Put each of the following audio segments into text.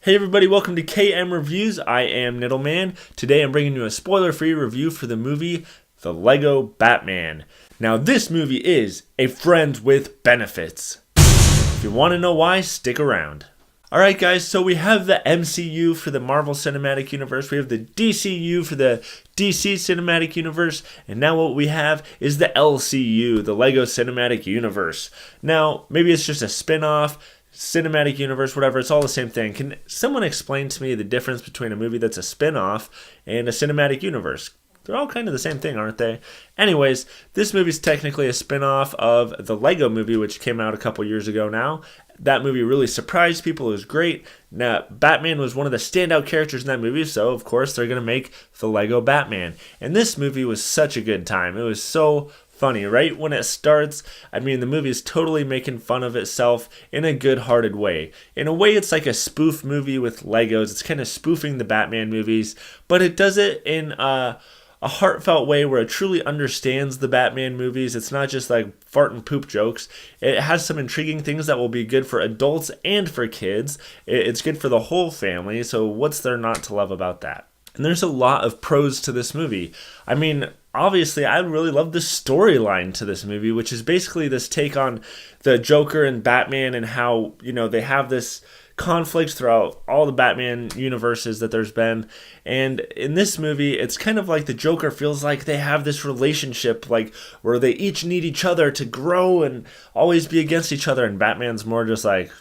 Hey everybody, welcome to KM Reviews. I am Niddleman. Today I'm bringing you a spoiler-free review for the movie The Lego Batman. Now this movie is a friend with benefits. If you want to know why, stick around. Alright guys, so we have the MCU for the Marvel Cinematic Universe, we have the DCU for the DC Cinematic Universe, and now what we have is the LCU, the Lego Cinematic Universe. Now, maybe it's just a spin-off, cinematic universe, whatever, it's all the same thing. Can someone explain to me the difference between a movie that's a spin-off and a cinematic universe? They're all kind of the same thing, aren't they? Anyways, this movie's technically a spin-off of the Lego movie, which came out a couple years ago now. That movie really surprised people. It was great. Now, Batman was one of the standout characters in that movie, so of course they're going to make the Lego Batman. And this movie was such a good time. It was so funny. Right when it starts, I mean, the movie is totally making fun of itself in a good-hearted way. In a way, it's like a spoof movie with Legos. It's kind of spoofing the Batman movies, but it does it in a heartfelt way where it truly understands the Batman movies. It's not just like fart and poop jokes. It has some intriguing things that will be good for adults and for kids. It's good for the whole family, so what's there not to love about that? And there's a lot of pros to this movie. I mean, obviously, I really love the storyline to this movie, which is basically this take on the Joker and Batman and how, you know, they have this conflict throughout all the Batman universes that there's been. And in this movie, it's kind of like the Joker feels like they have this relationship, like where they each need each other to grow and always be against each other. And Batman's more just like,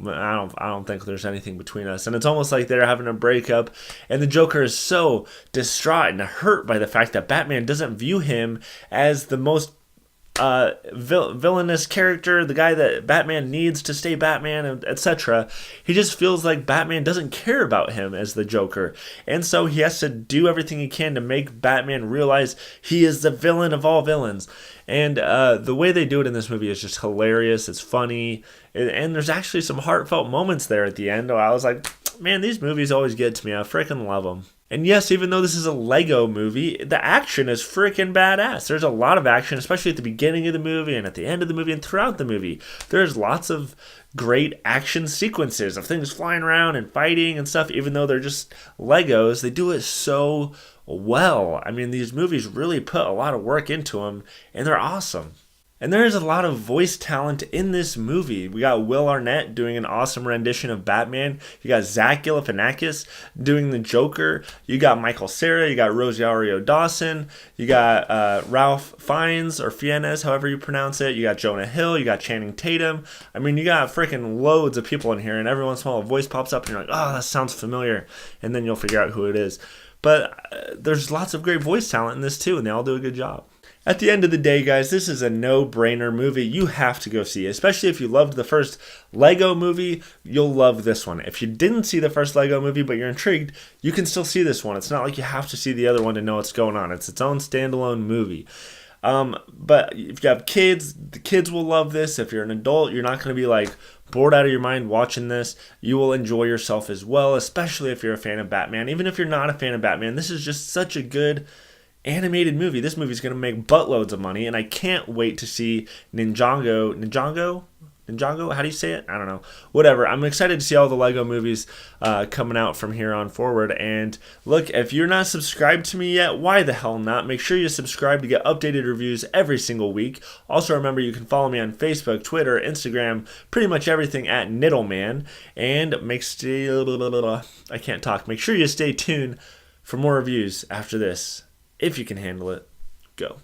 I don't think there's anything between us. And it's almost like they're having a breakup, and the Joker is so distraught and hurt by the fact that Batman doesn't view him as the most villainous character, the guy that Batman needs to stay Batman, etc. He just feels like Batman doesn't care about him as the Joker, and so he has to do everything he can to make Batman realize he is the villain of all villains. And the way they do it in this movie is just hilarious. It's funny, and there's actually some heartfelt moments there at the end. I was like, man, these movies always get to me. I freaking love them. And yes, even though this is a Lego movie, the action is freaking badass. There's a lot of action, especially at the beginning of the movie and at the end of the movie and throughout the movie. There's lots of great action sequences of things flying around and fighting and stuff. Even though they're just Legos, they do it so well. I mean, these movies really put a lot of work into them, and they're awesome. And there's a lot of voice talent in this movie. We got Will Arnett doing an awesome rendition of Batman. You got Zach Galifianakis doing the Joker. You got Michael Cera. You got Rosario Dawson. You got Ralph Fiennes, or Fiennes, however you pronounce it. You got Jonah Hill. You got Channing Tatum. I mean, you got freaking loads of people in here, and every once in a while a voice pops up, and you're like, oh, that sounds familiar. And then you'll figure out who it is. But there's lots of great voice talent in this too, and they all do a good job. At the end of the day, guys, this is a no-brainer movie. You have to go see it. Especially if you loved the first Lego movie, you'll love this one. If you didn't see the first Lego movie but you're intrigued, you can still see this one. It's not like you have to see the other one to know what's going on. It's its own standalone movie. But if you have kids, the kids will love this. If you're an adult, you're not going to be like bored out of your mind watching this. You will enjoy yourself as well, especially if you're a fan of Batman. Even if you're not a fan of Batman, this is just such a good animated movie. This movie's going to make buttloads of money, and I can't wait to see Ninjago? How do you say it? I don't know. Whatever. I'm excited to see all the Lego movies coming out from here on forward. And look, if you're not subscribed to me yet, why the hell not? Make sure you subscribe to get updated reviews every single week. Also, remember, you can follow me on Facebook, Twitter, Instagram, pretty much everything at Niddleman. And I can't talk. Make sure you stay tuned for more reviews after this. If you can handle it, go.